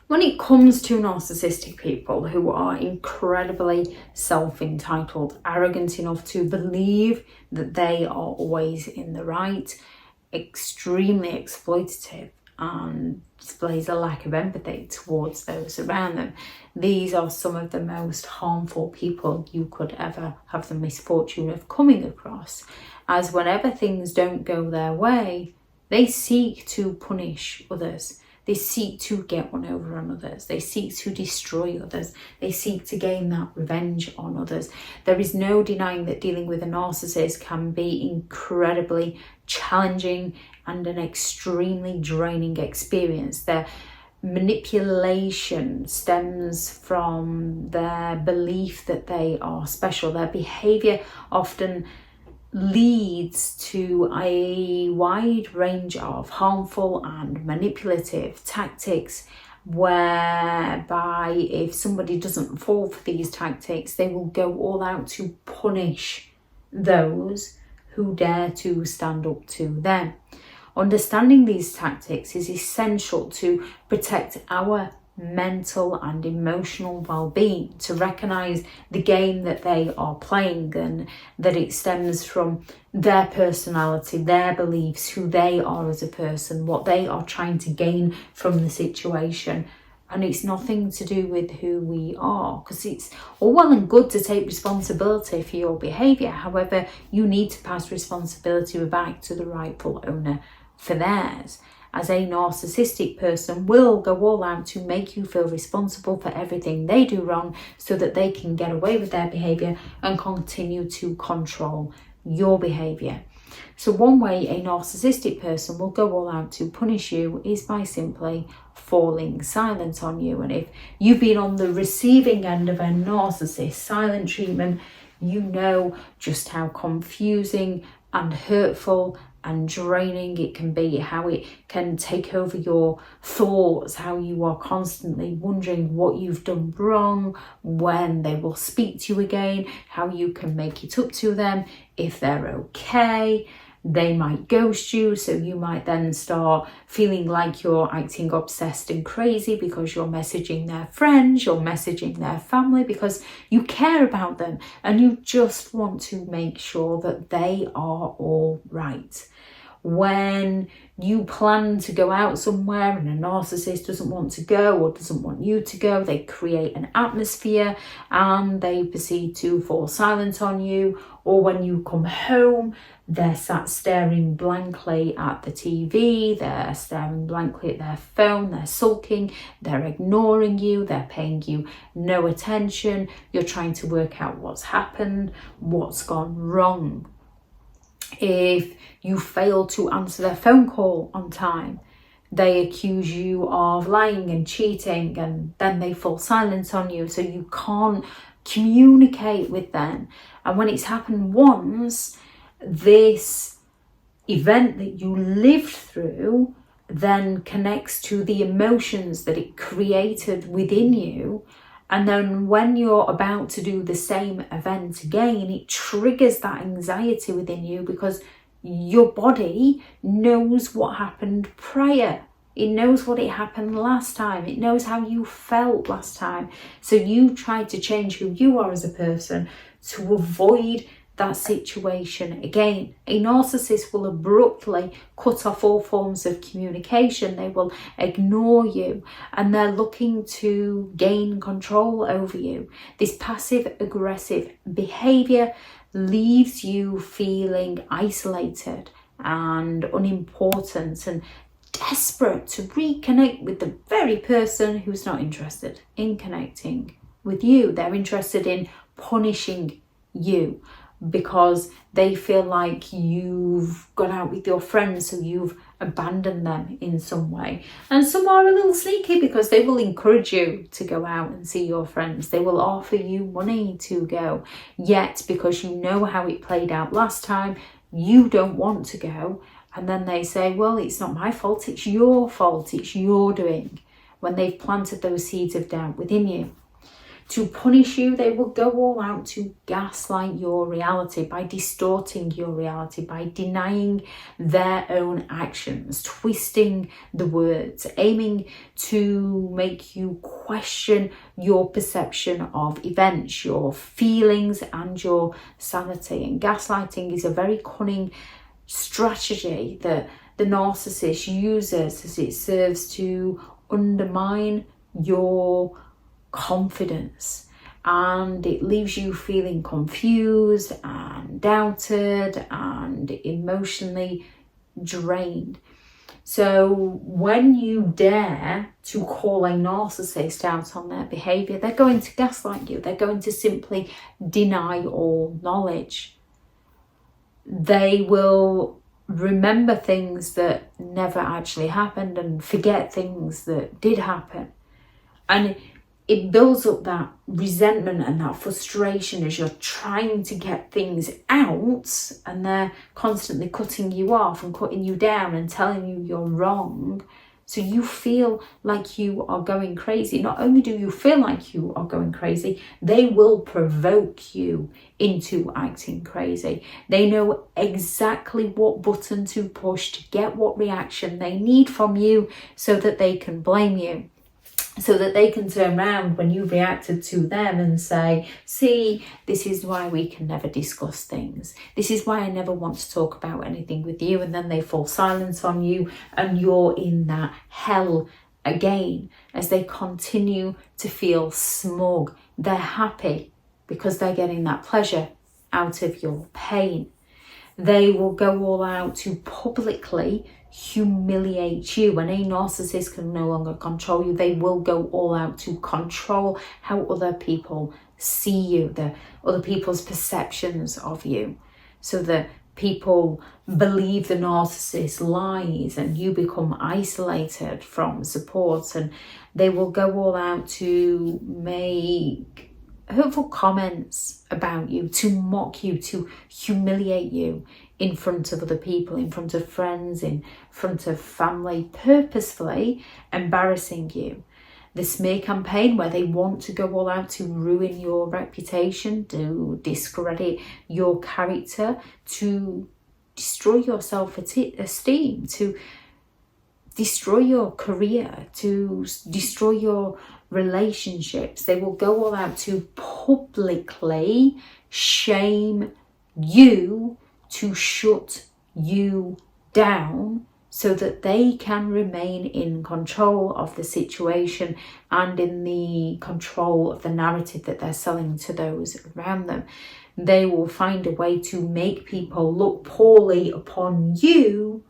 When it comes to narcissistic people who are incredibly self-entitled, arrogant enough to believe that they are always in the right, extremely exploitative, and displays a lack of empathy towards those around them, these are some of the most harmful people you could ever have the misfortune of coming across, as whenever things don't go their way, they seek to punish others. They seek to get one over on others. They seek to destroy others. They seek to gain that revenge on others. There is no denying that dealing with a narcissist can be incredibly challenging and an extremely draining experience. Their manipulation stems from their belief that they are special. Their behavior often leads to a wide range of harmful and manipulative tactics, whereby if somebody doesn't fall for these tactics, they will go all out to punish those who dare to stand up to them. Understanding these tactics is essential to protect our mental and emotional well-being, to recognize the game that they are playing and that it stems from their personality, their beliefs, who they are as a person, what they are trying to gain from the situation. And it's nothing to do with who we are, because it's all well and good to take responsibility for your behavior. However, you need to pass responsibility back to the rightful owner for theirs, as a narcissistic person will go all out to make you feel responsible for everything they do wrong so that they can get away with their behavior and continue to control your behavior. So one way a narcissistic person will go all out to punish you is by simply falling silent on you. And if you've been on the receiving end of a narcissist silent treatment, you know just how confusing and hurtful and draining it can be, how it can take over your thoughts, how you are constantly wondering what you've done wrong, when they will speak to you again, how you can make it up to them, if they're okay. They might ghost you, so you might then start feeling like you're acting obsessed and crazy because you're messaging their friends, you're messaging their family because you care about them and you just want to make sure that they are all right. When you plan to go out somewhere and a narcissist doesn't want to go or doesn't want you to go, they create an atmosphere and they proceed to fall silent on you. Or when you come home, they're sat staring blankly at the TV, they're staring blankly at their phone, they're sulking, they're ignoring you, they're paying you no attention. You're trying to work out what's happened, what's gone wrong. If you fail to answer their phone call on time, they accuse you of lying and cheating, and then they fall silent on you, so you can't communicate with them. And when it's happened once, this event that you lived through then connects to the emotions that it created within you. And then when you're about to do the same event again, it triggers that anxiety within you because your body knows what happened prior. It knows what it happened last time. It knows how you felt last time. So you try to change who you are as a person to avoid that situation again. A narcissist will abruptly cut off all forms of communication. They will ignore you and they're looking to gain control over you. This passive aggressive behavior leaves you feeling isolated and unimportant and desperate to reconnect with the very person who's not interested in connecting with you. They're interested in punishing you because they feel like you've gone out with your friends, so you've abandoned them in some way. And some are a little sneaky because they will encourage you to go out and see your friends. They will offer you money to go. Yet, because you know how it played out last time, you don't want to go. And then they say, well, it's not my fault, it's your fault, it's your doing, when they've planted those seeds of doubt within you. To punish you, they will go all out to gaslight your reality by distorting your reality, by denying their own actions, twisting the words, aiming to make you question your perception of events, your feelings and your sanity. And gaslighting is a very cunning strategy that the narcissist uses as it serves to undermine your confidence, and it leaves you feeling confused and doubted and emotionally drained. So when you dare to call a narcissist out on their behaviour, they're going to gaslight you. They're going to simply deny all knowledge. They will remember things that never actually happened and forget things that did happen. And it builds up that resentment and that frustration as you're trying to get things out, and they're constantly cutting you off and cutting you down and telling you you're wrong. So you feel like you are going crazy. Not only do you feel like you are going crazy, they will provoke you into acting crazy. They know exactly what button to push to get what reaction they need from you so that they can blame you. So that they can turn around when you've reacted to them and say, see, this is why we can never discuss things. This is why I never want to talk about anything with you. And then they fall silent on you and you're in that hell again as they continue to feel smug. They're happy because they're getting that pleasure out of your pain. They will go all out to publicly humiliate you. When a narcissist can no longer control you, they will go all out to control how other people see you, the other people's perceptions of you, so that people believe the narcissist lies and you become isolated from support. And they will go all out to make hurtful comments about you, to mock you, to humiliate you in front of other people, in front of friends, in front of family, purposefully embarrassing you. The smear campaign, where they want to go all out to ruin your reputation, to discredit your character, to destroy your self-esteem, to destroy your career, to destroy your relationships. They will go all out to publicly shame you, to shut you down so that they can remain in control of the situation and in the control of the narrative that they're selling to those around them. They will find a way to make people look poorly upon you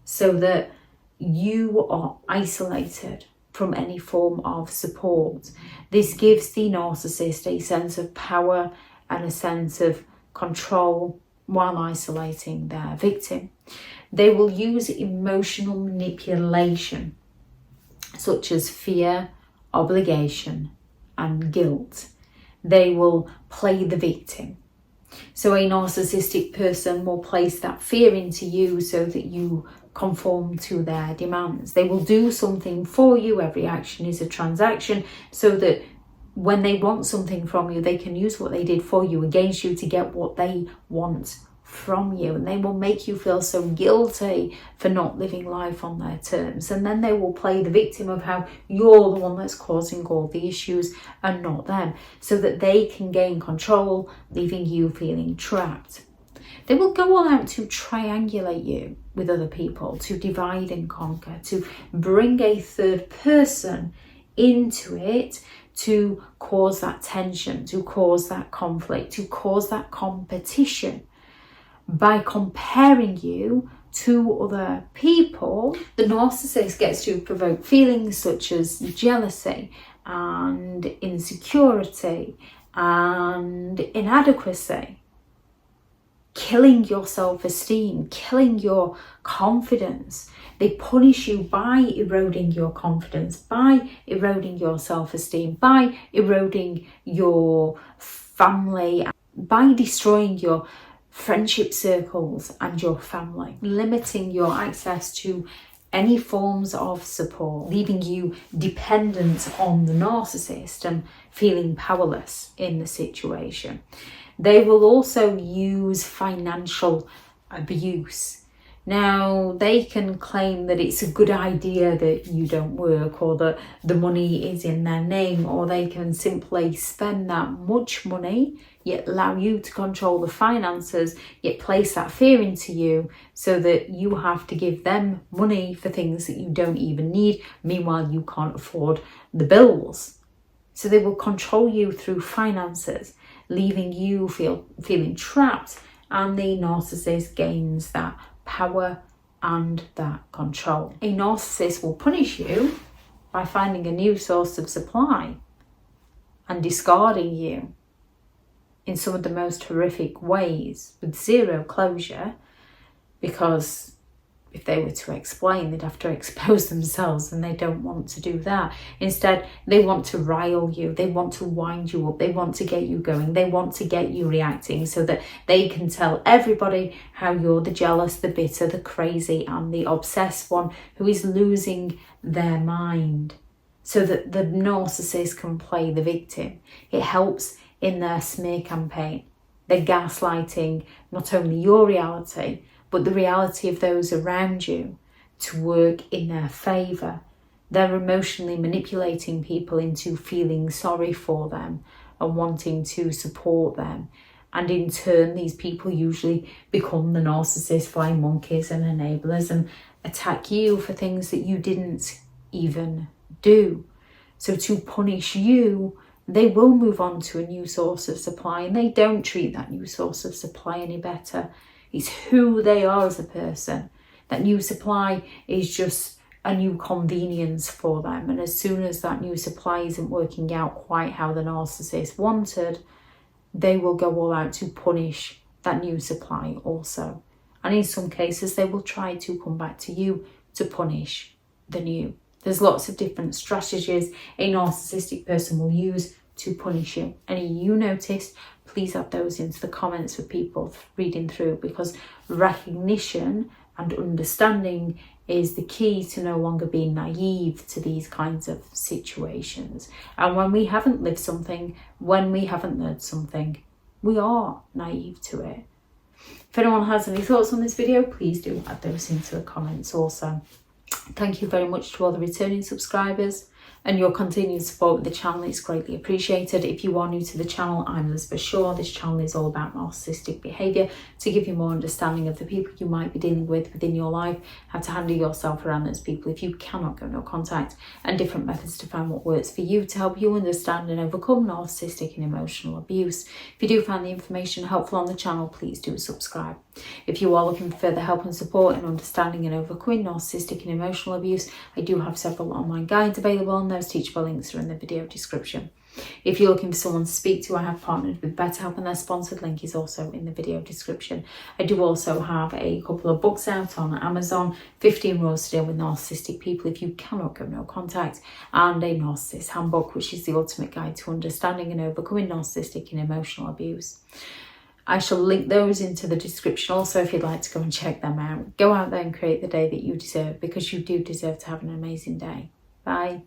so that you are isolated from any form of support. This gives the narcissist a sense of power and a sense of control while isolating their victim. They will use emotional manipulation, such as fear, obligation, and guilt. They will play the victim. So a narcissistic person will place that fear into you so that you conform to their demands. They will do something for you. Every action is a transaction, so that when they want something from you, they can use what they did for you against you to get what they want from you. And they will make you feel so guilty for not living life on their terms. And then they will play the victim of how you're the one that's causing all the issues and not them, so that they can gain control, leaving you feeling trapped. They will go all out to triangulate you with other people, to divide and conquer, to bring a third person into it, to cause that tension, to cause that conflict, to cause that competition. By comparing you to other people, the narcissist gets to provoke feelings such as jealousy and insecurity and inadequacy, killing your self-esteem, killing your confidence. They punish you by eroding your confidence, by eroding your self-esteem, by eroding your family, by destroying your friendship circles and your family, limiting your access to any forms of support, leaving you dependent on the narcissist and feeling powerless in the situation. They will also use financial abuse. Now, they can claim that it's a good idea that you don't work, or that the money is in their name, or they can simply spend that much money, yet allow you to control the finances, yet place that fear into you so that you have to give them money for things that you don't even need. Meanwhile, you can't afford the bills. So they will control you through finances, leaving you feeling trapped, and the narcissist gains that power and that control. A narcissist will punish you by finding a new source of supply and discarding you in some of the most horrific ways with zero closure, because if they were to explain, they'd have to expose themselves, and they don't want to do that. Instead, they want to rile you, they want to wind you up, they want to get you going, they want to get you reacting so that they can tell everybody how you're the jealous, the bitter, the crazy, and the obsessed one who is losing their mind, so that the narcissist can play the victim. It helps in their smear campaign. They're gaslighting not only your reality, but the reality of those around you to work in their favour. They're emotionally manipulating people into feeling sorry for them and wanting to support them. And in turn, these people usually become the narcissist flying monkeys and enablers and attack you for things that you didn't even do. So to punish you, they will move on to a new source of supply, and they don't treat that new source of supply any better. It's who they are as a person. That new supply is just a new convenience for them. And as soon as that new supply isn't working out quite how the narcissist wanted, they will go all out to punish that new supply also. And in some cases, they will try to come back to you to punish the new. There's lots of different strategies a narcissistic person will use to punish you. Any you noticed, please add those into the comments for people reading through, because recognition and understanding is the key to no longer being naive to these kinds of situations. And when we haven't lived something, when we haven't learned something, we are naive to it. If anyone has any thoughts on this video, please do add those into the comments also. Thank you very much to all the returning subscribers, and your continued support with the channel is greatly appreciated. If you are new to the channel, I'm Elizabeth Shaw. This channel is all about narcissistic behaviour to give you more understanding of the people you might be dealing with within your life, how to handle yourself around those people if you cannot go no contact, and different methods to find what works for you to help you understand and overcome narcissistic and emotional abuse. If you do find the information helpful on the channel, please do subscribe. If you are looking for further help and support in understanding and overcoming narcissistic and emotional abuse, I do have several online guides available, and those teachable links are in the video description. If you're looking for someone to speak to, I have partnered with BetterHelp, and their sponsored link is also in the video description. I do also have a couple of books out on Amazon, 15 Rules to Deal with Narcissistic People If You Cannot Go No Contact, and a Narcissists Handbook, which is the ultimate guide to understanding and overcoming narcissistic and emotional abuse. I shall link those into the description also if you'd like to go and check them out. Go out there and create the day that you deserve, because you do deserve to have an amazing day. Bye.